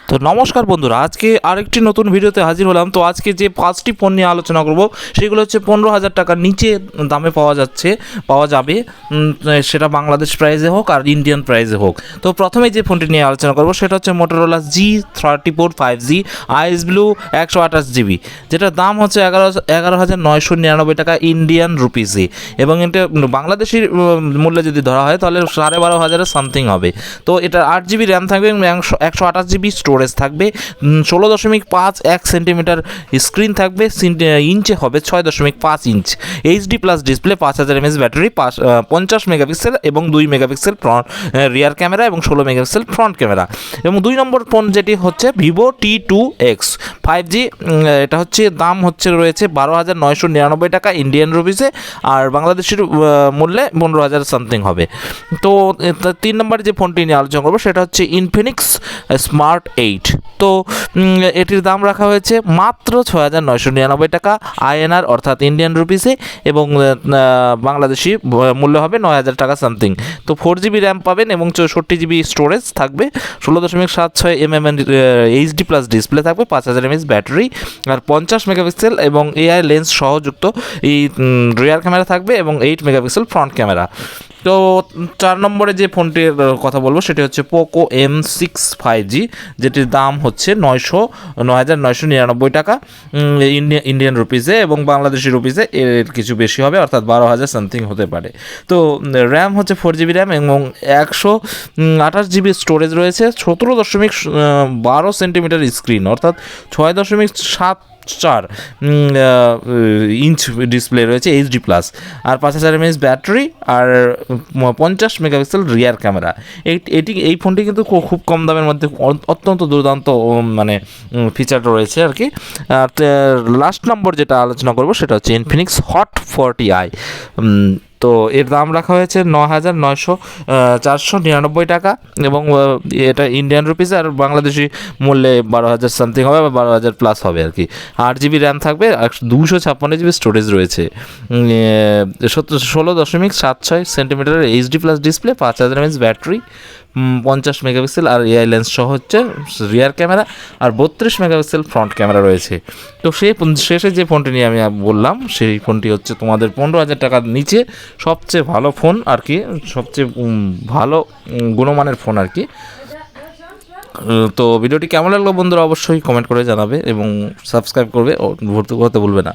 তো নমস্কার বন্ধুরা, আজকে আরেকটি নতুন ভিডিওতে হাজির হলাম। তো আজকে যে 5টি ফোন নিয়ে আলোচনা করব সেগুলো হচ্ছে 15,000 টাকার নিচে দামে পাওয়া যাবে, সেটা বাংলাদেশ প্রাইসে হোক আর ইন্ডিয়ান প্রাইসে হোক। তো প্রথমে যে ফোনটি নিয়ে আলোচনা করব সেটা হচ্ছে মোটোরোলা G34 5G আইস ব্লু 128GB, যেটার দাম হচ্ছে 11,999 টাকা ইন্ডিয়ান রুপিসে, এবং এটা বাংলাদেশি মূল্যে যদি ধরা হয় তাহলে 12,500 সামথিং হবে। তো এটা 8GB র্যাম থাকবে এবং 128GB স্টোরেজ থাকবে, 16.51 সেন্টিমিটার স্ক্রিন থাকবে, ইঞ্চে হবে 6.5 inch, HD plus display, 5000 mAh battery, 50 megapixel এবং 2 মেগাপিক্সেল রিয়ার ক্যামেরা এবং 16 মেগাপিক্সেল ফ্রন্ট ক্যামেরা। এবং 2 নম্বর ফোন যেটি হচ্ছে ভিভো T2X 5G, এটা হচ্ছে দাম রয়েছে 12,999 টাকা ইন্ডিয়ান রুপিসে, আর বাংলাদেশের মূল্যে 15,000 সামথিং হবে। তো 3 নম্বর যে ফোনটি নিয়ে আলোচনা করবো সেটা হচ্ছে ইনফিনিক্স স্মার্ট 8। তো এটির দাম রাখা হয়েছে মাত্র 6,999 টাকা আইএনআর অর্থাৎ ইন্ডিয়ান রুপিসে, এবং বাংলাদেশি মূল্য হবে 9,000 টাকা সামথিং। তো 4GB র্যাম পাবেন এবং 64GB স্টোরেজ থাকবে, 16.76 এইচডি প্লাস ডিসপ্লে থাকবে, 5000 mAh ব্যাটারি, আর 50 মেগাপিক্সেল এবং এআই লেন্স সহযুক্ত এই রিয়ার ক্যামেরা থাকবে এবং 8 মেগাপিক্সেল ফ্রন্ট ক্যামেরা। তো 4 নম্বরে যে ফোনটির কথা বলবো সেটি হচ্ছে পোকো M6 5G, যেটির দাম হচ্ছে 9,999 টাকা ইন্ডিয়ান রুপিসে, এবং বাংলাদেশি রুপিসে এর কিছু বেশি হবে অর্থাৎ 12,000 সামথিং হতে পারে। তো র্যাম হচ্ছে 4GB র্যাম এবং 128GB স্টোরেজ রয়েছে, 17.12 সেন্টিমিটার স্ক্রিন অর্থাৎ 6.74 ইঞ্চ ডিসপ্লে রয়েছে এইচডি প্লাস, আর 5000 mAh ব্যাটারি, আর 50 মেগাপিক্সেল রিয়ার ক্যামেরা। এই ফোনটি কিন্তু খুব কম দামের মধ্যে অত্যন্ত দুর্দান্ত মানে ফিচার রয়েছে আর কি। আর লাস্ট নম্বর যেটা আলোচনা করবো সেটা হচ্ছে ইনফিনিক্স হট 40i। তো এর দাম রাখা হয়েছে 9,499 টাকা, এবং এটা ইন্ডিয়ান রুপিস আর বাংলাদেশি মূল্যে 12,000 সামথিং হবে বা 12,000 প্লাস হবে আর কি। 8GB র্যাম থাকবে, 256GB স্টোরেজ রয়েছে, 16.76 সেন্টিমিটারের HD plus display, 5000 mAh battery, 50 megapixel আর এআই লেন্স সহ হচ্ছে রিয়ার ক্যামেরা, আর 32 মেগাপিক্সেল ফ্রন্ট ক্যামেরা রয়েছে। তো শেষে যে ফোনটি নিয়ে আমি বললাম সেই ফোনটি হচ্ছে তোমাদের 15,000 টাকার নিচে সবচেয়ে ভালো ফোন আর কি, সবচেয়ে ভালো গুণমানের ফোন আর কি। তো ভিডিওটি কেমন লাগলো বন্ধুরা অবশ্যই কমেন্ট করে জানাবে এবং সাবস্ক্রাইব করবে, ভর্তি করতে ভুলবে না।